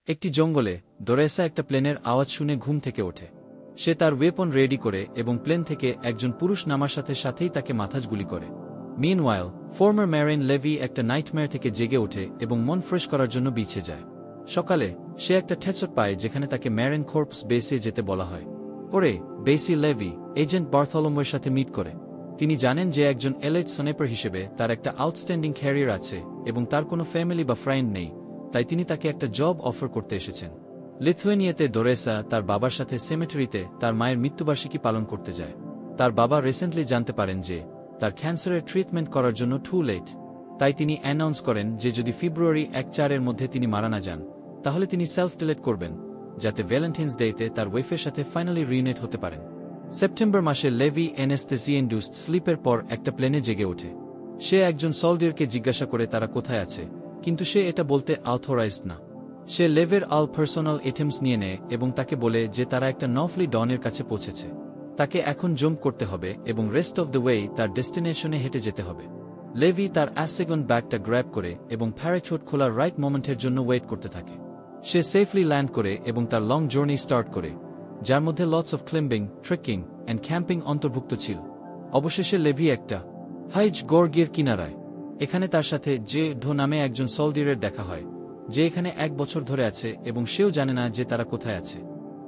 একটি জঙ্গলে ডোরেসা একটা প্লেনের আওয়াজ শুনে ঘুম থেকে ওঠে। সে তার ওয়েপন রেডি করে এবং প্লেন থেকে একজন পুরুষ নামার সাথে সাথেই তাকে মাথাজ গুলি করে। মিনওয়াইল ফর্মার ম্যারিন লেভি একটা নাইটমেয়ার থেকে জেগে ওঠে এবং মন ফ্রেশ করার জন্য বিছে যায়। সকালে সে একটা ঠেচট পায় যেখানে তাকে ম্যারিন কর্পস বেসে যেতে বলা হয়। পরে বেসি লেভি এজেন্ট বার্থলোমের সাথে মিট করে। তিনি জানেন যে একজন এলাইট স্নাইপার হিসেবে তার একটা আউটস্ট্যান্ডিং ক্যারিয়ার আছে এবং তার কোনো ফ্যামিলি বা ফ্রেন্ড নেই, তাই তিনি তাকে একটা জব অফার করতে এসেছেন। লিথুয়েনিয়াতে ডোরেসা তার বাবার সাথে সেমেটারিতে তার মায়ের মৃত্যুবার্ষিকী পালন করতে যায়। তার বাবা রিসেন্টলি জানতে পারেন যে তার ক্যান্সারের ট্রিটমেন্ট করার জন্য টু লেট, তাই তিনি অ্যানাউন্স করেন যে যদি ফেব্রুয়ারি 1-4 মধ্যে তিনি মারা না যান তাহলে তিনি সেলফ ডিলেট করবেন, যাতে ভ্যালেন্টাইন্স ডেতে তার ওয়াইফের সাথে ফাইনালি রিউনাইট হতে পারেন। সেপ্টেম্বর মাসে লেভি অ্যানেস্থেসিয়া-ইনডিউসড স্লিপের পর একটা প্লেনে জেগে ওঠে। সে একজন সোলডিয়ারকে জিজ্ঞাসা করে তারা কোথায় আছে, কিন্তু সে এটা বলতে অথরাইজড না। সে লেভের আল পার্সোনাল আইটেমস নিয়ে নেয় এবং তাকে বলে যে তারা একটা নফলি ডনের কাছে পৌঁছেছে। তাকে এখন জাম্প করতে হবে এবং রেস্ট অফ দ্য ওয়ে তার ডেস্টিনেশনে হেঁটে যেতে হবে। লেভি তার অ্যাসেগন ব্যাগটা গ্র্যাব করে এবং প্যারাচুট খোলার রাইট মোমেন্টের জন্য ওয়েট করতে থাকে। সে সেফলি ল্যান্ড করে এবং তার লং জার্নি স্টার্ট করে, যার মধ্যে lots of ক্লিম্বিং, trekking and camping অন্তর্ভুক্ত ছিল। অবশেষে লেভি একটা হাইজ গর্গের কিনারায়। এখানে তার সাথে জে ঢো নামে একজন সোলডিয়ারের দেখা হয়, যে এখানে 1 বছর ধরে আছে এবং সেও জানে না যে তারা কোথায় আছে।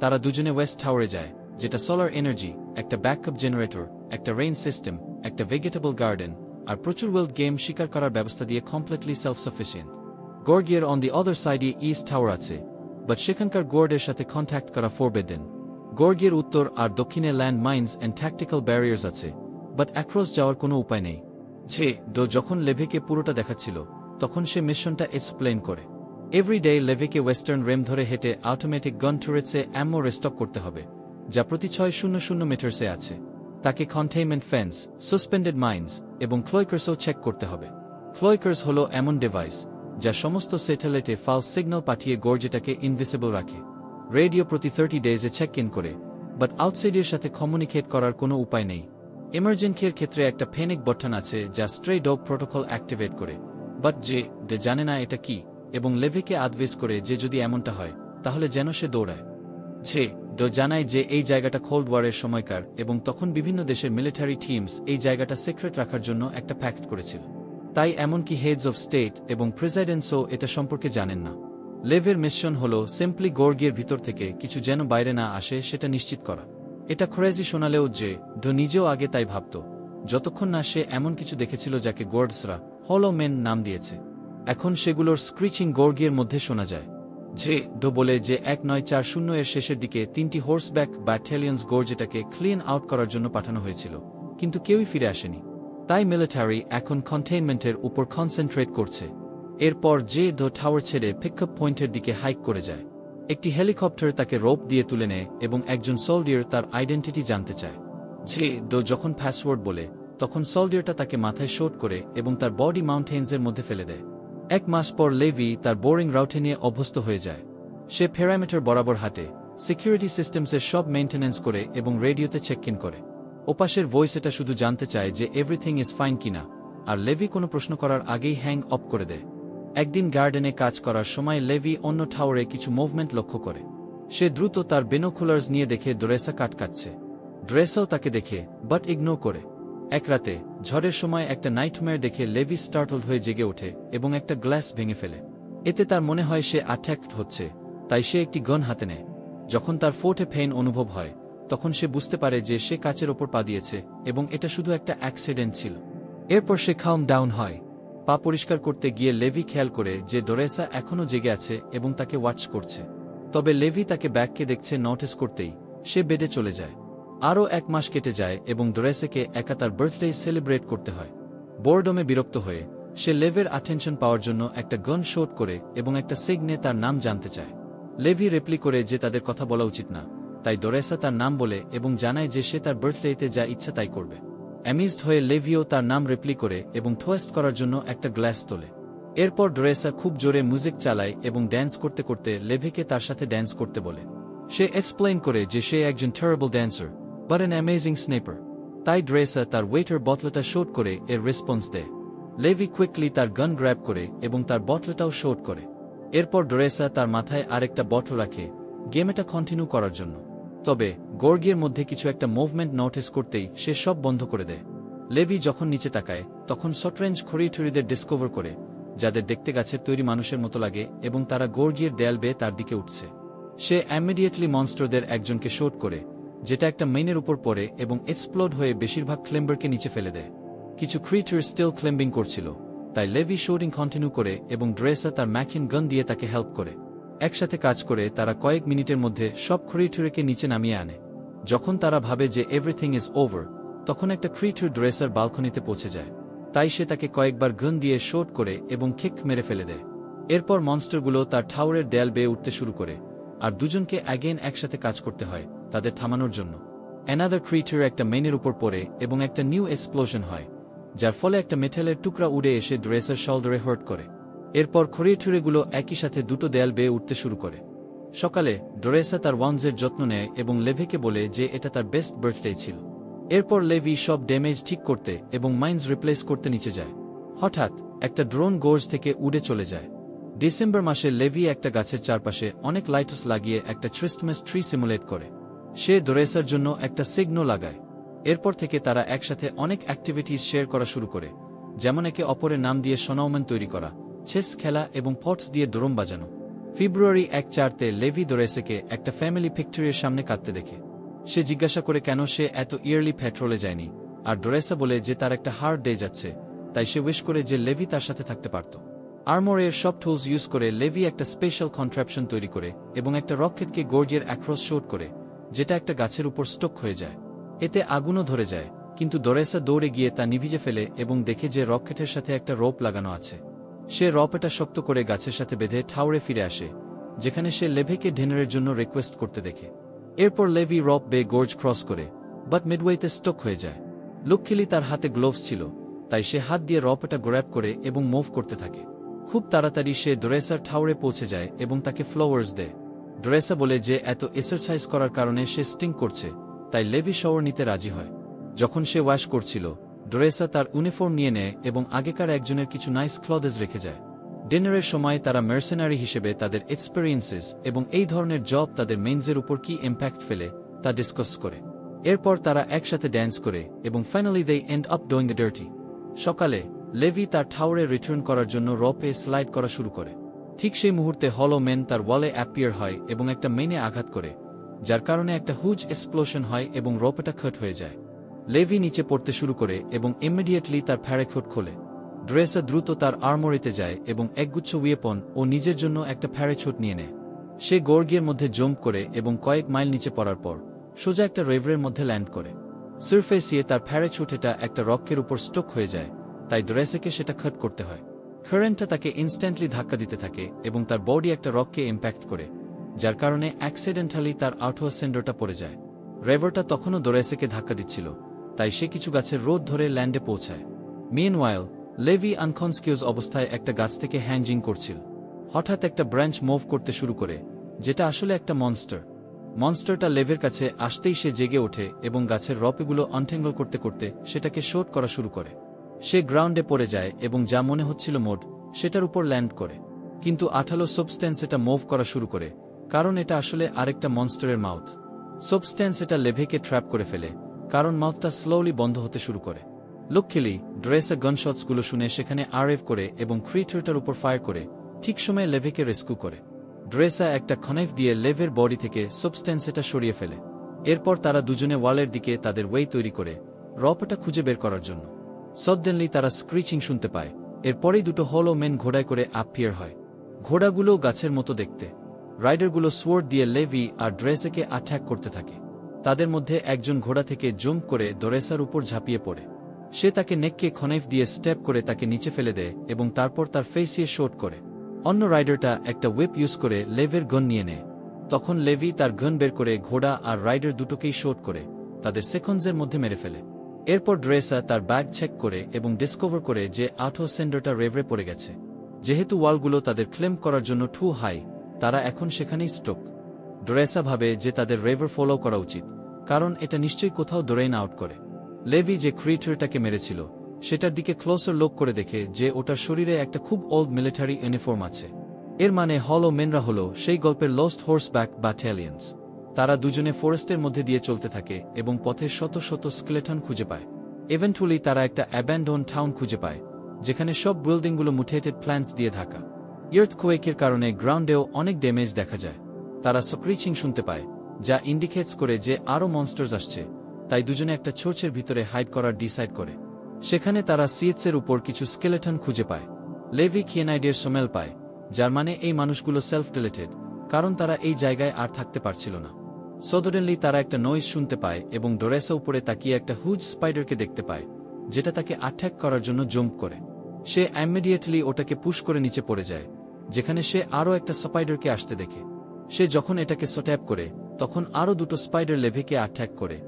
তারা দুজনে ওয়েস্ট টাওয়ারে যায়, যেটা সোলার এনার্জি, একটা ব্যাকআপ জেনারেটর, একটা রেইন সিস্টেম, একটা ভেজিটেবল গার্ডেন আর প্রচুর ওয়েল্ড গেম শিকার করার ব্যবস্থা দিয়ে কমপ্লিটলি সেলফ সাফিসিয়েন্ট। গর্গিয়ার অন দি আদার সাইডে ইস্ট টাওয়ার আছে, বাট সেখানকার গোর্ডের সাথে কন্ট্যাক্ট করা ফরবিডেন। গর্গিয়ার উত্তর আর দক্ষিণে land mines and tactical barriers আছে, বাট অ্যাক্রস যাওয়ার কোনো উপায় নেই। যে ডো যখন লেভিকে পুরোটা দেখাচ্ছিল তখন সে মিশনটা এক্সপ্লেন করে। এভরিডে লেভিকে ওয়েস্টার্ন রেম ধরে হেঁটে অটোমেটিক গান টুরেটসে অ্যামো রেস্টক করতে হবে, যা প্রতি 600 মিটারসে আছে। তাকে কন্টেইনমেন্ট ফেন্স, সাসপেন্ডেড মাইন্স এবং ক্লোইকার্সও চেক করতে হবে। ক্লোইকার্স হল এমন ডিভাইস যা সমস্ত স্যাটেলাইটে ফালস সিগন্যাল পাঠিয়ে গর্জেটাকে ইনভিজিবল রাখে। রেডিও প্রতি 30 ডেজে চেক ইন করে, বাট আউটসাইডের সাথে কমিউনিকেট করার কোনো উপায় নেই। এমার্জেন্সির ক্ষেত্রে একটা ফেনিক বাটন আছে যা স্ট্রে ডগ প্রোটোকল অ্যাক্টিভেট করে, বাট যে জানে না এটা কি এবং লেভিকে অ্যাডভাইস করে যে যদি এমনটা হয় তাহলে যেন সে দৌড়ায়। যে জানায় যে এই জায়গাটা কোল্ড ওয়ারের সময়কার এবং তখন বিভিন্ন দেশের মিলিটারি টিমস এই জায়গাটা সিক্রেট রাখার জন্য একটা প্যাক্ট করেছিল, তাই এমনকি হেডস অফ স্টেট এবং প্রেসিডেন্টসও এটা সম্পর্কে জানেন না। লেভের মিশন হল সিম্পলি গর্গিয়ার ভিতর থেকে কিছু যেন বাইরে না আসে সেটা নিশ্চিত করা। এটা ক্রেজি শোনালেও যে নিজেও আগে তাই ভাবত, যতক্ষণ না সে এমন কিছু দেখেছিল যাকে গোর্ডসরা হলো মেন নাম দিয়েছে। এখন সেগুলোর স্ক্রিচিং গর্গিয়ার মধ্যে শোনা যায়। যে বলে যে 1940 এর শেষের দিকে 3টি হোর্সব্যাক ব্যাটালিয়ন্স গর্জেটাকে ক্লিন আউট করার জন্য পাঠানো হয়েছিল, কিন্তু কেউই ফিরে আসেনি। তাই মিলিটারি এখন কন্টেইনমেন্টের উপর কনসেন্ট্রেট করছে। এরপর যে টাওয়ার ছেড়ে পিকআপ পয়েন্টের দিকে হাইক করে যায়। একটি হেলিকপ্টার তাকে রোপ দিয়ে তুলে নেয় এবং একজন সোলডিয়ার তার আইডেন্টিটি জানতে চায়। যে যখন পাসওয়ার্ড বলে তখন সোলডিয়ারটা তাকে মাথায় শট করে এবং তার বডি মাউন্টেন্সের মধ্যে ফেলে দেয়। 1 মাস পর লেভি তার বোরিং রাউটে নিয়ে অভ্যস্ত হয়ে যায়। সে প্যারামিটার বরাবর হাঁটে, সিকিউরিটি সিস্টেমসের সব মেইনটেন্যান্স করে এবং রেডিওতে চেক ইন করে। ওপাশের ভয়েস এটা শুধু জানতে চায় যে এভরিথিং ইজ ফাইন কিনা, আর লেভি কোনো প্রশ্ন করার আগেই হ্যাং অফ করে দেয়। একদিন গার্ডেনে কাজ করার সময় লেভি অন্য টাওয়ারে কিছু মুভমেন্ট লক্ষ্য করে। সে দ্রুত তার বিনোকুলার্স নিয়ে দেখে ড্রেসা কাটছে। ড্রেসাও তাকে দেখে বাট ইগনোর করে। এক রাতে ঝড়ের সময় একটা নাইটমেয়ার দেখে লেভি স্টার্টলড হয়ে জেগে ওঠে এবং একটা গ্লাস ভেঙে ফেলে। এতে তার মনে হয় সে অ্যাট্যাকড হচ্ছে, তাই সে একটি গন হাতে নেয়। যখন তার ফোর্টে পেইন অনুভব হয় তখন সে বুঝতে পারে যে সে কাচের ওপর পা দিয়েছে এবং এটা শুধু একটা অ্যাক্সিডেন্ট ছিল। এরপর সে কাম ডাউন হয়। পা পরিষ্কার করতে গিয়ে লেভি খেয়াল করে যে ডোরেসা এখনও জেগে আছে এবং তাকে ওয়াচ করছে। তবে লেভি তাকে ব্যাগকে দেখছে নোটিস করতেই সে বেডে চলে যায়। আরও 1 মাস কেটে যায় এবং ডোরেসাকে একা তার বার্থডে সেলিব্রেট করতে হয়। বোর্ডমে বিরক্ত হয়ে সে লেভের অ্যাটেনশন পাওয়ার জন্য একটা গন শট করে এবং একটা সিগনে তার নাম জানতে চায়। লেভি রেপ্লি করে যে তাদের কথা বলা উচিত না, তাই ডোরেসা তার নাম বলে এবং জানায় যে সে তার বার্থডেতে যা ইচ্ছা তাই করবে। অ্যামিজড হয়ে লেভিও তার নাম রেপ্লি করে এবং থোয়েস্ট করার জন্য একটা গ্লাস তোলে। এরপর ডোরেসা খুব জোরে মিউজিক চালায় এবং ড্যান্স করতে করতে লেভিকে তার সাথে ড্যান্স করতে বলে। সে এক্সপ্লেইন করে যে সে একজন terrible dancer but an amazing sniper, তাই ড্রেসা তার ওয়েটার বটলটা শট করে এর রেসপন্স দেয়। লেভি কুইকলি তার গান গ্র্যাব করে এবং তার বটলটাও শট করে। এরপর ডোরেসা তার মাথায় আরেকটা বটল রাখে গেমটা কন্টিনিউ করার জন্য। তবে গর্গিয়ের মধ্যে কিছু একটা মুভমেন্ট নোটিস করতেই সে সব বন্ধ করে দেয়। লেভি যখন নিচে তাকায় তখন শর্টরেঞ্জ খড়িঠুরিদের ডিসকভার করে, যাদের দেখতে গাছের তৈরি মানুষের মতো লাগে এবং তারা গর্গিয়ের দেয়াল বেয়ে তার দিকে উঠছে। সে ইমিডিয়েটলি মনস্টারদের একজনকে শোট করে, যেটা একটা মেইনের উপর পড়ে এবং এক্সপ্লোড হয়ে বেশিরভাগ ক্লেম্বারকে নিচে ফেলে দেয়। কিছু ক্রিয়েচার স্টিল ক্লেম্বিং করছিল, তাই লেভি শুটিং কন্টিনিউ করে এবং ড্রেসা তার ম্যাকিন গান দিয়ে তাকে হেল্প করে। একসাথে কাজ করে তারা কয়েক মিনিটের মধ্যে সব ক্রিয়েচারকে নিচে নামিয়ে আনে। যখন তারা ভাবে যে এভরিথিং ইজ ওভার, তখন একটা ক্রিয়েচার ড্রেসার বালকনিতে পৌঁছে যায়। তাই সে তাকে কয়েকবার গান দিয়ে শোট করে এবং কিক মেরে ফেলে দেয়। এরপর মনস্টারগুলো তার টাওয়ারের দেয়াল বেয়ে উঠতে শুরু করে, আর দুজনকে অ্যাগেন একসাথে কাজ করতে হয় তাদের থামানোর জন্য। অ্যানাদার ক্রিয়েচার একটা মেইনের উপর পড়ে এবং একটা নিউ এক্সপ্লোশন হয়, যার ফলে একটা মেটালের টুকরা উড়ে এসে ড্রেসার শোল্ডারে হার্ট করে। এরপর ক্রিয়েচারগুলো একই সাথে দুটো দেয়াল বেয়ে উঠতে শুরু করে। সকালে ড্রেসা তার ওয়ান্সের যত্ন নেয় এবং লেভিকে বলে যে এটা তার বেস্ট বার্থডে ছিল। এরপর লেভি সব ড্যামেজ ঠিক করতে এবং মাইন্স রিপ্লেস করতে নিচে যায়। হঠাৎ একটা ড্রোন গোর্জ থেকে উড়ে চলে যায়। ডিসেম্বর মাসে লেভি একটা গাছের চারপাশে অনেক লাইটস লাগিয়ে একটা ক্রিসমাস ট্রি সিমুলেট করে। সে ড্রেসার জন্য একটা সিগন্যাল লাগায়। এরপর থেকে তারা একসাথে অনেক অ্যাক্টিভিটিস শেয়ার করা শুরু করে, যেমন একে অপরের নাম দিয়ে স্নোম্যান তৈরি করা, চেস খেলা এবং পটস দিয়ে ড্রোম বাজানো। ফেব্রুয়ারি 1-4-তে লেভি ডোরেসাকে একটা ফ্যামিলি পিকচারের সামনে কাঁদতে দেখে। সে জিজ্ঞাসা করে কেন সে এত ইয়ারলি পেট্রোলে যায়নি, আর ডোরেসা বলে যে তার একটা হার্ড ডে যাচ্ছে, তাই সে উইশ করে যে লেভি তার সাথে থাকতে পারত। আর্মোরের সব টুলস ইউজ করে লেভি একটা স্পেশাল কন্ট্রাপশন তৈরি করে এবং একটা রকেটকে গর্জিয়ার অ্যাক্রস শোট করে, যেটা একটা গাছের উপর স্টোক হয়ে যায়। এতে আগুনও ধরে যায়, কিন্তু ডোরেসা দৌড়ে গিয়ে তা নিভিজে ফেলে এবং দেখে যে রকেটের সাথে একটা রোপ লাগানো আছে। সে রপটা শক্ত করে গাছের সাথে বেঁধে টাওয়ারে ফিরে আসে, যেখানে সে লেভিকে ডিনারের জন্য রিকোয়েস্ট করতে দেখে। এরপর লেভি রপ বে গোর্জ ক্রস করে, বাট মিডওয়েতে স্টোক হয়ে যায়। লক্ষ্মীলি তার হাতে গ্লোভস ছিল, তাই সে হাত দিয়ে রপটা গ্র্যাব করে এবং মুভ করতে থাকে। খুব তাড়াতাড়ি সে ডোরেসার টাওয়ারে পৌঁছে যায় এবং তাকে ফ্লাওয়ার্স দেয়। ডোরেসা বলে যে এত এক্সারসাইজ করার কারণে সে স্টিং করছে, তাই লেভি শাওয়ার নিতে রাজি হয়। যখন সে ওয়াশ করছিল, ডোরেসা তার ইউনিফর্ম নিয়ে নেয় এবং আগেকার একজনের কিছু নাইস ক্লথেস রেখে যায়। ডিনারের সময় তারা মার্সেনারি হিসেবে তাদের এক্সপেরিয়েন্সেস এবং এই ধরনের জব তাদের মেইনসের উপর কি ইম্প্যাক্ট ফেলে তা ডিসকাস করে। এরপর তারা একসাথে ড্যান্স করে এবং finally they end up doing the dirty. সকালে লেভি তার টাওয়ারে রিটার্ন করার জন্য রপে স্লাইড করা শুরু করে। ঠিক সেই মুহূর্তে হলো মেন তার ওয়ালে অ্যাপিয়ার হয় এবং একটা মেনে আঘাত করে, যার কারণে একটা হুজ এক্সপ্লোশন হয় এবং রপটা কাট হয়ে যায়। লেভি নিচে পড়তে শুরু করে এবং ইমিডিয়েটলি তার প্যারাশুট খোলে। ড্রেসা দ্রুত তার আর্মরিতে যায় এবং একগুচ্ছ ওয়েপন ও নিজের জন্য একটা প্যারাশুট নিয়ে নেয়। সে গর্গিয়ের মধ্যে জম্প করে এবং কয়েক মাইল নিচে পড়ার পর সোজা একটা রেভারের মধ্যে ল্যান্ড করে। সারফেসিয়ে তার প্যারাশুট এটা একটা রকের উপর স্টোক হয়ে যায়, তাই ড্রেসাকে সেটা কাট করতে হয়। কারেন্টটা তাকে ইনস্ট্যান্টলি ধাক্কা দিতে থাকে এবং তার বডি একটা রককে ইম্প্যাক্ট করে, যার কারণে অ্যাক্সিডেন্টালি তার আউটওয়াসেন্ডারটা পড়ে যায়। রেভারটা তখনও ডোরেসাকে ধাক্কা দিচ্ছিল, তাই সে কিছু গাছের রোদ ধরে ল্যান্ডে পৌঁছায়। মিনওয়াইল লেভি আনকনসকিউজ অবস্থায় একটা গাছ থেকে হ্যাঙ্গিং করছিল। হঠাৎ একটা ব্রাঞ্চ মুভ করতে শুরু করে, যেটা আসলে একটা মনস্টার। মনস্টারটা লেভের কাছে আসতেই সে জেগে ওঠে এবং গাছের রপেগুলো আনটেঙ্গল করতে করতে সেটাকে শোট করা শুরু করে। সে গ্রাউন্ডে পড়ে যায় এবং যা মনে হচ্ছিল মোড, সেটার উপর ল্যান্ড করে। কিন্তু আঠালো সাবস্ট্যান্স এটা মুভ করা শুরু করে, কারণ এটা আসলে আরেকটা মনস্টারের মাউথ। সাবস্ট্যান্স এটা লেভেকে ট্র্যাপ করে ফেলে, কারণ মাউথটা স্লোলি বন্ধ হতে শুরু করে। লক্ষ্মীলি ড্রেসা গানশটসগুলো শুনে সেখানে আরএফ করে এবং ক্রিয়েটারটার উপর ফায়ার করে ঠিক সময়ে লেভেকে রেস্কিউ করে। ড্রেসা একটা খনাইফ দিয়ে লেভের বডি থেকে সাবস্ট্যান্স এটা সরিয়ে ফেলে। এরপর তারা দুজনে ওয়ালের দিকে তাদের ওয়ে তৈরি করে রপটা খুঁজে বের করার জন্য। সডেনলি তারা স্ক্রিচিং শুনতে পায়। এরপরেই দুটো হলো মেন ঘোড়ায় করে অ্যাপিয়ার হয়। ঘোড়াগুলো গাছের মতো দেখতে। রাইডারগুলো সোয়ার্ড দিয়ে লেভি আর ড্রেসাকে অ্যাটাক করতে থাকে। তাদের মধ্যে একজন ঘোড়া থেকে জম্প করে ডোরেসার উপর ঝাঁপিয়ে পড়ে। সে তাকে নেককে খনাইফ দিয়ে স্টেপ করে তাকে নিচে ফেলে দেয় এবং তারপর তার ফেসিয়ে শোট করে। অন্য রাইডারটা একটা হুইপ ইউজ করে লেভের গন নিয়ে নেয়। তখন লেভি তার গন বের করে ঘোড়া আর রাইডার দুটোকেই শোট করে তাদের সেকেন্ডসের মধ্যে মেরে ফেলে। এরপর ড্রেসা তার ব্যাগ চেক করে এবং ডিসকভার করে যে আউটওয়াসেন্ডারটা রেভরে পড়ে গেছে। যেহেতু ওয়ালগুলো তাদের ক্লেম করার জন্য টু হাই, তারা এখন সেখানেই স্টোক। ড্রেসা ভাবে যে তাদের রেভার ফলো করা উচিত, কারণ এটা নিশ্চয়ই কোথাও ডোরেইন আউট করে। লেভি যে ক্রিয়েটারটাকে মেরেছিল সেটার দিকে ক্লোজার লোক করে দেখে যে ওটার শরীরে একটা খুব ওল্ড মিলিটারি ইউনিফর্ম আছে। এর মানে হলো মেনরা হল সেই গল্পের লস্ট হর্সব্যাক ব্যাটালিয়ন্স। তারা দুজনে ফরেস্টের মধ্যে দিয়ে চলতে থাকে এবং পথে শত শত স্কেলেটন খুঁজে পায়। ইভেন্টুয়ালি তারা একটা অ্যাব্যান্ডন টাউন খুঁজে পায়, যেখানে সব বিল্ডিংগুলো মুটেটেড প্ল্যান্টস দিয়ে ঢাকা। আর্থকোয়েকের কারণে গ্রাউন্ডেও অনেক ড্যামেজ দেখা যায়। তারা স্ক্রিচিং শুনতে পায়, যা ইন্ডিকেটস করে যে আরও মনস্টার্স আসছে। তাই দুজনে একটা চোর্চের ভিতরে হাইড করার ডিসাইড করে। সেখানে তারা সিএটসের উপর কিছু স্কেলেটন খুঁজে পায়। লেভি কিয়েনাইডের স্মেল পায়, যার মানে এই মানুষগুলো সেলফ ডিলেটেড, কারণ তারা এই জায়গায় আর থাকতে পারছিল না। সডেনলি তারা একটা নয়েজ শুনতে পায় এবং ডোরেসা উপরে তাকিয়ে একটা হুজ স্পাইডারকে দেখতে পায়, যেটা তাকে অ্যাটাক করার জন্য জম্প করে। সে ইমিডিয়েটলি ওটাকে পুশ করে নিচে পড়ে যায়, যেখানে সে আরও একটা স্পাইডারকে আসতে দেখে। সে যখন এটাকে স্ট্যাপ করে, তখন আরও দুটো স্পাইডার লেভিকে অ্যাটাক করে,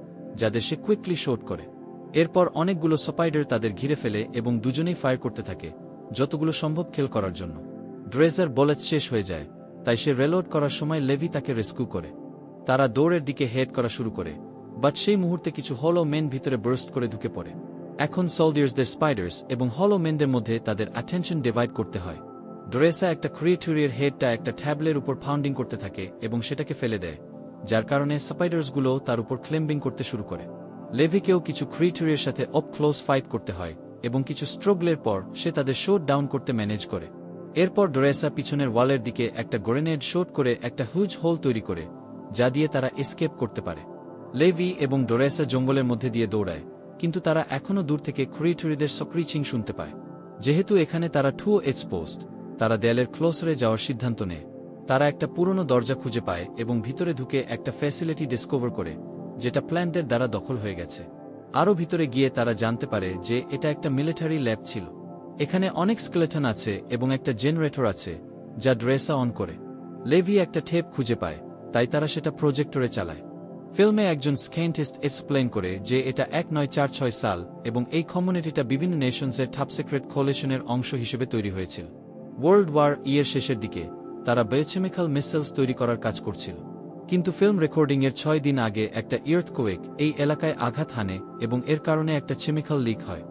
যাদের সে কুইকলি শট করে। এরপর অনেকগুলো স্পাইডার তাদের ঘিরে ফেলে এবং দুজনেই ফায়ার করতে থাকে, যতগুলো সম্ভব খেল করার জন্য। ড্রেজার বুলেট শেষ হয়ে যায়, তাই সে রিলোড করার সময় লেভি তাকে রেস্কিউ করে। তারা দৌড়ের দিকে হেড করা শুরু করে, বাট সেই মুহূর্তে কিছু হলো মেন ভিতরে বার্স্ট করে ঢুকে পড়ে। এখন সোলজার্সদের স্পাইডার্স এবং হলো মেনদের মধ্যে তাদের অ্যাটেনশন ডিভাইড করতে হয়। ড্রেসা একটা ক্রিয়েটুরিয়ার হেডটা একটা ট্যাবলের উপর ফাউন্ডিং করতে থাকে এবং সেটাকে ফেলে দেয়, যার কারণে স্পাইডার্সগুলো তার উপর ক্লেম্বিং করতে শুরু করে। লেভিকেও কিছু ক্রিয়েটুরিয়ার সাথে অপ ক্লোজ ফাইট করতে হয় এবং কিছু স্ট্রাগলের পর সে তাদের শট ডাউন করতে ম্যানেজ করে। এরপর ড্রেসা পিছনের ওয়ালের দিকে একটা গ্রেনেড শট করে একটা হুজ হোল তৈরি করে, যা দিয়ে তারা এসকেপ করতে পারে। লেভি এবং ডোরেসা জঙ্গলের মধ্যে দিয়ে দৌড়ায়, কিন্তু তারা এখনও দূর থেকে ক্রিয়েটুরিদের স্ক্রিচিং শুনতে পায়। যেহেতু এখানে তারা টু এক্সপোজড, তারা দেয়ালের ক্লোজরে যাওয়ার সিদ্ধান্ত নেয়। তারা একটা পুরনো দরজা খুঁজে পায় এবং ভিতরে ঢুকে একটা ফ্যাসিলিটি ডিসকভার করে, যেটা প্ল্যান্টদের দ্বারা দখল হয়ে গেছে। আরও ভিতরে গিয়ে তারা জানতে পারে যে এটা একটা মিলিটারি ল্যাব ছিল। এখানে অনেক স্কেলেটন আছে এবং একটা জেনারেটর আছে, যা ড্রেসা অন করে। লেভি একটা টেপ খুঁজে পায়, তাই তারা সেটা প্রজেক্টরে চালায়। ফিল্মে একজন সায়েন্টিস্ট এক্সপ্লেইন করে যে এটা 1946 সাল এবং এই কমিউনিটিটা বিভিন্ন নেশনসের টপ সিক্রেট কোয়ালিশনের অংশ হিসেবে তৈরি হয়েছিল। ওয়ার্ল্ড ওয়ার এর শেষের দিকে তারা বায়োকেমিক্যাল মিসাইলস তৈরি করার কাজ করছিল। কিন্তু ফিল্ম রেকর্ডিংয়ের 6 দিন আগে একটা আর্থকোয়েক এই এলাকায় আঘাত হানে এবং এর কারণে একটা কেমিক্যাল লিক হয়।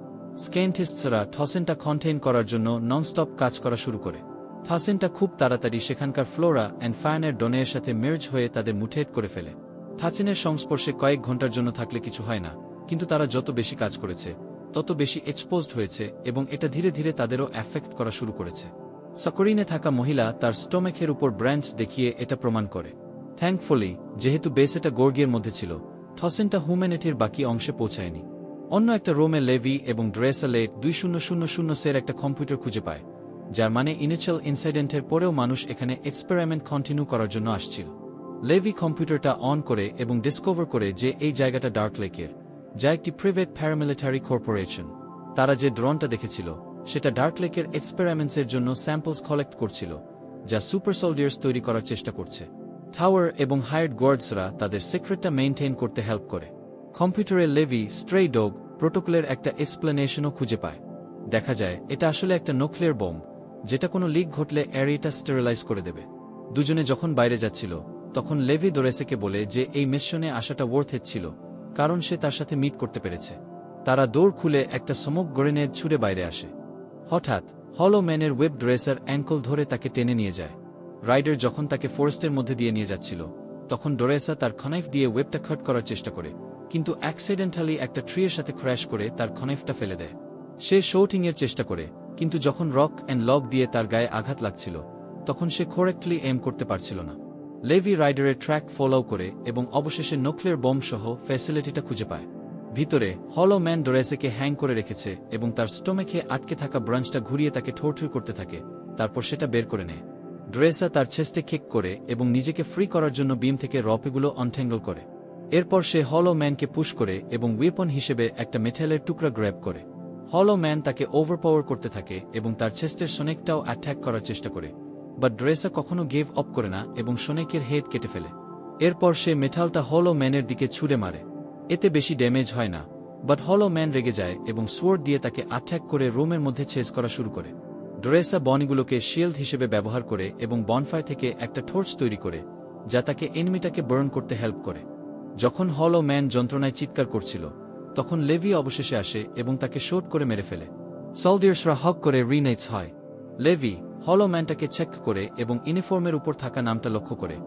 সায়েন্টিস্টরা থসেনটা কন্টেইন করার জন্য ননস্টপ কাজ করা শুরু করে। থসেনটা খুব তাড়াতাড়ি সেখানকার ফ্লোরা অ্যান্ড ফাউনার ডনের সাথে মের্জ হয়ে তাদের মুটেট করে ফেলে। থসেনের সংস্পর্শে কয়েক ঘন্টার জন্য থাকলে কিছু হয় না, কিন্তু তারা যত বেশি কাজ করেছে তত বেশি এক্সপোজড হয়েছে এবং এটা ধীরে ধীরে তাদেরও অ্যাফেক্ট করা শুরু করেছে। সাকরিনে থাকা মহিলা তার স্টোমেকের উপর ব্র্যান্ডস দেখিয়ে এটা প্রমাণ করে। থ্যাঙ্কফুলি, যেহেতু বেস এটা গর্গিয়ের মধ্যে ছিল, থসেনটা হিউম্যানিটির বাকি অংশে পৌঁছায়নি। অন্য একটা রোমে লেভি এবং ড্রেসা লেট 2000 একটা কম্পিউটার খুঁজে পায়, যার মানে ইনিশিয়াল ইনসিডেন্টের পরেও মানুষ এখানে এক্সপেরিমেন্ট কন্টিনিউ করার জন্য আসছিল। লেভি কম্পিউটারটা অন করে এবং ডিসকভার করে যে এই জায়গাটা ডার্ক লেকের, যা একটি প্রাইভেট প্যারামিলিটারি কর্পোরেশন। তারা যে ড্রোনটা দেখেছিল সেটা ডার্ক লেকের এক্সপেরিমেন্টসের জন্য স্যাম্পলস কালেক্ট করছিল, যা সুপার সোলজার্স তৈরি করার চেষ্টা করছে। টাওয়ার এবং হায়ার্ড গার্ডসরা তাদের সিক্রেটটা মেইনটেইন করতে হেল্প করে। কম্পিউটারে লেভি স্ট্রে ডগ প্রোটোকলের একটা এক্সপ্লেনেশনও খুঁজে পায়। দেখা যায় এটা আসলে একটা নিউক্লিয়ার বোম, যেটা কোনো লিক ঘটলে এরিয়াটা স্টেরিলাইজ করে দেবে। দুজনে যখন বাইরে যাচ্ছিল, তখন লেভি ডোরেসাকে বলে যে এই মিশনে আসাটা ওয়ার্থ ইট ছিল, কারণ সে তার সাথে মিট করতে পেরেছে। তারা দৌড় খুলে একটা স্মোক গ্রেনেড ছুঁড়ে বাইরে আসে। হঠাৎ হলো ম্যানের ওয়েব ড্রেসার অ্যাঙ্কল ধরে তাকে টেনে নিয়ে যায়। রাইডার যখন তাকে ফরেস্টের মধ্যে দিয়ে নিয়ে যাচ্ছিল, তখন ডোরেসা তার খনাইফ দিয়ে ওয়েবটা কাট করার চেষ্টা করে, কিন্তু অ্যাক্সিডেন্টালি একটা ট্রিয়ের সাথে ক্র্যাশ করে তার খনাইফটা ফেলে দেয়। সে শোটিংয়ের চেষ্টা করে, কিন্তু যখন রক অ্যান্ড লগ দিয়ে তার গায়ে আঘাত লাগছিল, তখন সে কারেক্টলি এম করতে পারছিল না। লেভি রাইডারের ট্র্যাক ফলো করে এবং অবশেষে নিউক্লিয়ার বোম সহ ফ্যাসিলিটিটা খুঁজে পায়। ভিতরে হলো ম্যান ডোরেসাকে হ্যাং করে রেখেছে এবং তার স্টোমেকে আটকে থাকা ব্রাঞ্চটা ঘুরিয়ে তাকে ঠোরঠুর করতে থাকে, তারপর সেটা বের করে নেয়। ড্রেসা তার চেস্টে কিক করে এবং নিজেকে ফ্রি করার জন্য বিম থেকে রপেগুলো আনট্যাঙ্গল করে। এরপর সে হলো ম্যানকে পুশ করে এবং ওয়েপন হিসেবে একটা মেটালের টুকরা গ্র্যাব করে। হলো ম্যান তাকে ওভারপাওয়ার করতে থাকে এবং তার চেস্টের সোনেকটাও অ্যাটাক করার চেষ্টা করে, বাট ড্রেসা কখনো গিভ আপ করে না এবং সোনেকের হেড কেটে ফেলে। এরপর সে মেটালটা হলো ম্যানের দিকে ছুঁড়ে মারে। এতে বেশি ড্যামেজ হয় না, বাট হলো ম্যান রেগে যায় এবং সোয়ার্ড দিয়ে তাকে অ্যাটাক করে রুমের মধ্যে চেজ করা শুরু করে। ড্রেসা বনিগুলোকে শিল্ড হিসেবে ব্যবহার করে এবং বনফায়ার থেকে একটা টর্চ তৈরি করে, যা তাকে এনিমিটাকে বার্ন করতে হেল্প করে। যখন হলো ম্যান যন্ত্রণায় চিৎকার করছিল, তখন লেভি অবশেষে আসে এবং তাকে শট করে মেরে ফেলে। সোলজার্সরা হক করে রিনেটস হয়। লেভি হলো ম্যানটাকে চেক করে এবং ইউনিফর্মের উপর থাকা নামটা লক্ষ্য করে,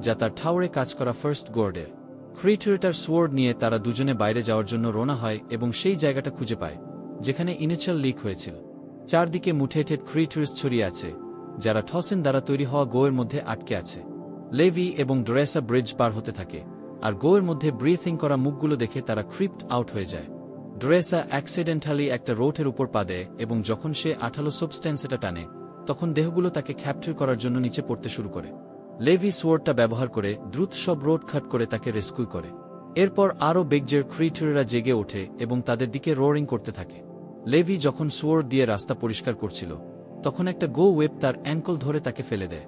যা তার টাওয়ারে কাজ করা ফার্স্ট গোর্ডের। ক্রিয়েটরটার সোয়ার্ড নিয়ে তারা দুজনে বাইরে যাওয়ার জন্য রওনা হয় এবং সেই জায়গাটা খুঁজে পায় যেখানে ইনিশিয়াল লিক হয়েছিল। চারদিকে মুটেটেড ক্রিয়েটরস ছড়িয়ে আছে, যারা টসেন দ্বারা তৈরি হওয়া গোয়ের মধ্যে আটকে আছে। লেভি এবং ডোরেসা ব্রিজ পার হতে থাকে, আর গোয়ের মধ্যে ব্রিথিং করা মুখগুলো দেখে তারা ক্রিপ্ট আউট হয়ে যায়। ডোরেসা অ্যাক্সিডেন্টালি একটা রোটের উপর পা দেয় এবং যখন সে আঠালো সাবস্ট্যান্সটা টানে, তখন দেহগুলো তাকে ক্যাপচার করার জন্য নিচে পড়তে শুরু করে। লেভি সোয়ার্ডটা ব্যবহার করে দ্রুত সব রোড খাট করে তাকে রেস্কিউ করে। এরপর আরও বেগজের ক্রিয়েটররা জেগে ওঠে এবং তাদের দিকে রোরিং করতে থাকে। লেভি যখন সোয়ার্ড দিয়ে রাস্তা পরিষ্কার করছিল, তখন একটা গো ওয়েব তার অ্যাঙ্কল ধরে তাকে ফেলে দেয়।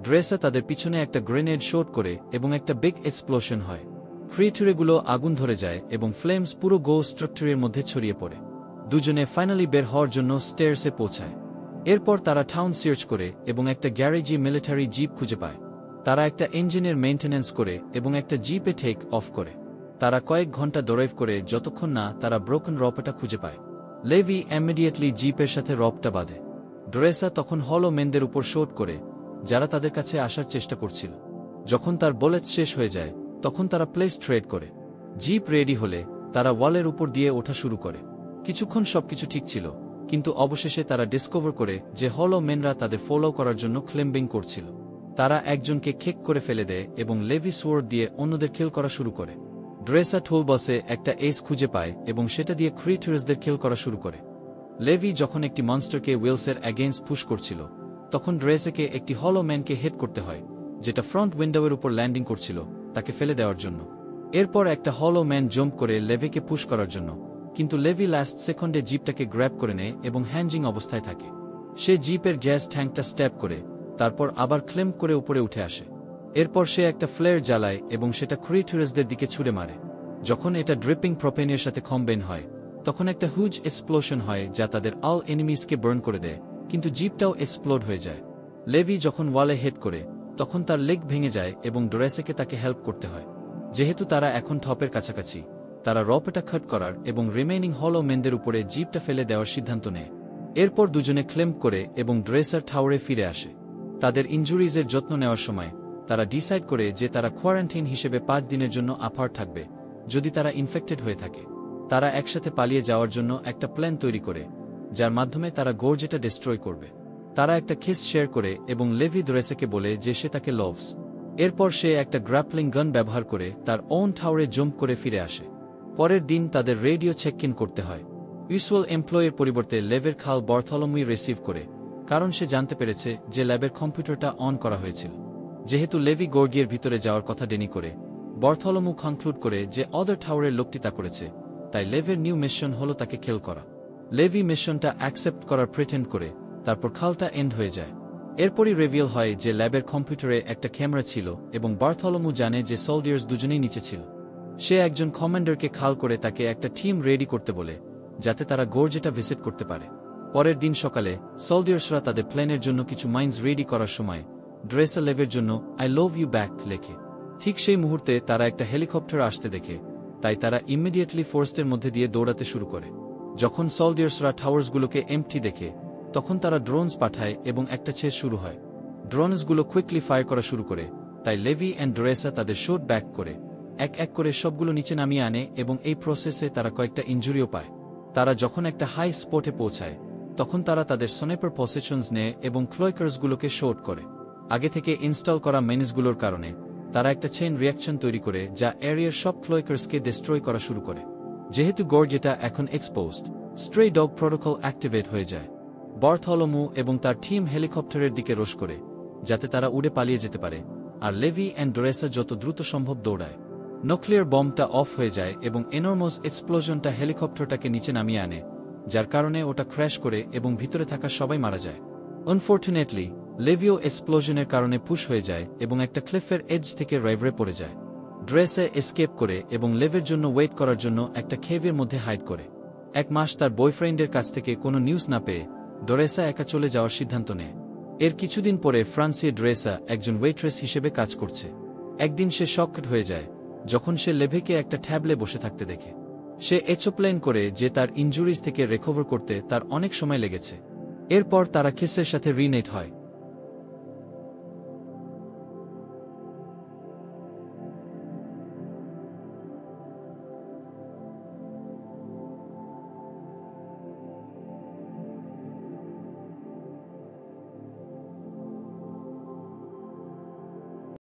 ড্রেসা তাদের পিছনে একটা গ্রেনেড শট করে এবং একটা বিগ এক্সপ্লোশন হয়। ক্রিয়েটরগুলো আগুন ধরে যায় এবং ফ্লেমস পুরো গো স্ট্রাকচারের মধ্যে ছড়িয়ে পড়ে। দুজনে ফাইনালি বের হওয়ার জন্য স্টেয়ার্সে পৌঁছায়। এরপর তারা টাউন সার্চ করে এবং একটা গ্যারেজি মিলিটারি জিপ খুঁজে পায়। তারা একটা ইঞ্জিনের মেইনটেন্যান্স করে এবং একটা জিপে টেক অফ করে। তারা কয়েক ঘন্টা ড্রাইভ করে যতক্ষণ না তারা ব্রোকেন রপটা খুঁজে পায়। লেভি ইমিডিয়েটলি জিপের সাথে রপটা বাঁধে। ড্রেসা তখন হলো মেনদের উপর শট করে, যারা তাদের কাছে আসার চেষ্টা করছিল। যখন তার বুলেটস শেষ হয়ে যায়, তখন তারা প্লেস ট্রেড করে। জিপ রেডি হলে তারা ওয়ালের উপর দিয়ে ওঠা শুরু করে। কিছুক্ষণ সবকিছু ঠিক ছিল, কিন্তু অবশেষে তারা ডিসকভার করে যে হলো মেনরা তাদের ফলো করার জন্য ক্লেম্বিং করছিল। তারা একজনকে খেক করে ফেলে দেয় এবং লেভি সোয়ার্ড দিয়ে অন্যদের খেল করা শুরু করে। ড্রেসা টুলবক্সে একটা এস খুঁজে পায় এবং সেটা দিয়ে ক্রিয়েটরসদের খেল করা শুরু করে। লেভি যখন একটি মনস্টারকে ওয়েলসের অ্যাগেইনস্ট পুশ করছিল, তখন ড্রেসাকে একটি হলো ম্যানকে হেড করতে হয়, যেটা ফ্রন্ট উইন্ডোয়ের উপর ল্যান্ডিং করছিল তাকে ফেলে দেওয়ার জন্য। এরপর একটা হলো ম্যান জাম্প করে লেভিকে পুশ করার জন্য, কিন্তু লেভি লাস্ট সেকেন্ডে জিপটাকে গ্র্যাব করে নেয় এবং হ্যাঞ্জিং অবস্থায় থাকে। সে জিপের গ্যাস ট্যাঙ্কটা স্ট্যাপ করে তারপর আবার ক্লেম করে উপরে উঠে আসে। এরপর সে একটা ফ্লেয়ার জ্বালায় এবং সেটা ক্রিয়েটরসদের দিকে ছুড়ে মারে। যখন এটা ড্রিপিং প্রোপেনের সাথে কম্বাইন হয়, তখন একটা হুজ এক্সপ্লোশন হয় যা তাদের অল এনিমিসকে বার্ন করে দেয়, কিন্তু জিপটাও এক্সপ্লোড হয়ে যায়। লেভি যখন ওয়ালে হেড করে, তখন তার লেগ ভেঙে যায় এবং ডোরেসাকে তাকে হেল্প করতে হয়। যেহেতু তারা এখন টপের কাছাকাছি, তারা রপটা কাট করার এবং রিমেইনিং হলো মেনদের উপরে জিপটা ফেলে দেওয়ার সিদ্ধান্ত নেয়। এরপর দুজনে ক্লেম করে এবং ড্রেসার টাওয়ারে ফিরে আসে। তাদের ইনজুরিজের যত্ন নেওয়ার সময় তারা ডিসাইড করে যে তারা কোয়ারেন্টাইন হিসেবে 5 দিনের জন্য আপার থাকবে যদি তারা ইনফেক্টেড হয়ে থাকে। তারা একসাথে পালিয়ে যাওয়ার জন্য একটা প্ল্যান তৈরি করে, যার মাধ্যমে তারা গর্জেটা ডিস্ট্রয় করবে। তারা একটা কিস শেয়ার করে এবং লেভি ড্রেসাকে বলে যে সে তাকে লভস। এরপর সে একটা গ্র্যাপলিং গান ব্যবহার করে তার ওন টাওয়ারে জাম্প করে ফিরে আসে। পরের দিন তাদের রেডিও চেক ইন করতে হয়। ইউজুয়াল এমপ্লয়ের পরিবর্তে লেভের খাল বার্থোলোমিউ রিসিভ করে, কারণ সে জানতে পেরেছে যে ল্যাবের কম্পিউটারটা অন করা হয়েছিল। যেহেতু লেভি গর্গিয়ের ভিতরে যাওয়ার কথা ডেনি করে, বার্থোলোমিউ কনক্লুড করে যে অদার টাওয়ারের লোকটি তা করেছে, তাই লেভের নিউ মিশন হলো তাকে খেল করা। লেভি মিশনটা অ্যাকসেপ্ট করার প্রিটেন্ড করে, তারপর খালটা এন্ড হয়ে যায়। এরপরই রিভিল হয় যে ল্যাবের কম্পিউটারে একটা ক্যামেরা ছিল এবং বার্থোলোমিউ জানে যে সোলজার্স দুজনেই নিচে ছিল। সে একজন কমান্ডারকে খাল করে তাকে একটা টিম রেডি করতে বলে, যাতে তারা গর্জেটা ভিজিট করতে পারে। পরের দিন সকালে সোলজার্সরা তাদের প্ল্যানের জন্য কিছু মাইন্স রেডি করার সময় ড্রেসা লেভের জন্য আই লাভ ইউ ব্যাক লেখে। ঠিক সেই মুহূর্তে তারা একটা হেলিকপ্টার আসতে দেখে, তাই তারা ইমিডিয়েটলি ফরেস্টের মধ্যে দিয়ে দৌড়াতে শুরু করে। যখন সোলজার্সরা টাওয়ার্সগুলোকে এমটি দেখে, তখন তারা ড্রোনস পাঠায় এবং একটা চেস শুরু হয়। ড্রোনসগুলো কুইকলি ফায়ার করা শুরু করে, তাই লেভি অ্যান্ড ড্রেসা তাদের শট ব্যাক করে এক এক করে সবগুলো নিচে নামিয়ে আনে এবং এই প্রসেসে তারা কয়েকটা ইনজুরিও পায়। তারা যখন একটা হাই স্পটে পৌঁছায়, তখন তারা তাদের স্নাইপার পজিশনস নেয় এবং ক্লয়কার্সগুলোকে শট করে। আগে থেকে ইনস্টল করা মেনিসগুলোর কারণে তারা একটা চেইন রিয়াকশন তৈরি করে, যা এরিয়ার সব ক্লয়কার্সকে ডিস্ট্রয় করা শুরু করে। যেহেতু গর্জেটা এখন এক্সপোজড, স্ট্রে ডগ প্রোটোকল অ্যাক্টিভেট হয়ে যায়। বার্থোলোমিউ এবং তার টিম হেলিকপ্টারের দিকে রোশ করে, যাতে তারা উড়ে পালিয়ে যেতে পারে, আর লেভি অ্যান্ড ড্রেসা যত দ্রুত সম্ভব দৌড়ায়। নিউক্লিয়ার বম্বটা অফ হয়ে যায় এবং এনর্মাস এক্সপ্লোশনটা হেলিকপ্টারটাকে নিচে নামিয়ে আনে, যার কারণে ওটা ক্র্যাশ করে এবং ভিতরে থাকা সবাই মারা যায়। আনফর্চুনেটলি লেভিও এক্সপ্লোশনের কারণে পুশ হয়ে যায় এবং একটা ক্লিফের এজ থেকে রাইভরে পড়ে যায়। ড্রেসা এসকেপ করে এবং লেভের জন্য ওয়েট করার জন্য একটা কেভের মধ্যে হাইড করে। 1 মাস তার বয়ফ্রেন্ডের কাছ থেকে কোনো নিউজ না পেয়ে ড্রেসা একা চলে যাওয়ার সিদ্ধান্ত নেয়। এর কিছুদিন পরে ফ্রান্সে ড্রেসা একজন ওয়েট্রেস হিসেবে কাজ করছে। একদিন সে শকড হয়ে যায় যখন সে লেভেকে একটা ট্যাবলে বসে থাকতে দেখে। সে এক্সপ্লেইন করে যে তার ইনজুরিজ থেকে রিকভার করতে তার অনেক সময় লেগেছে। এরপর তারা কিসের সাথে রিনেট হয়।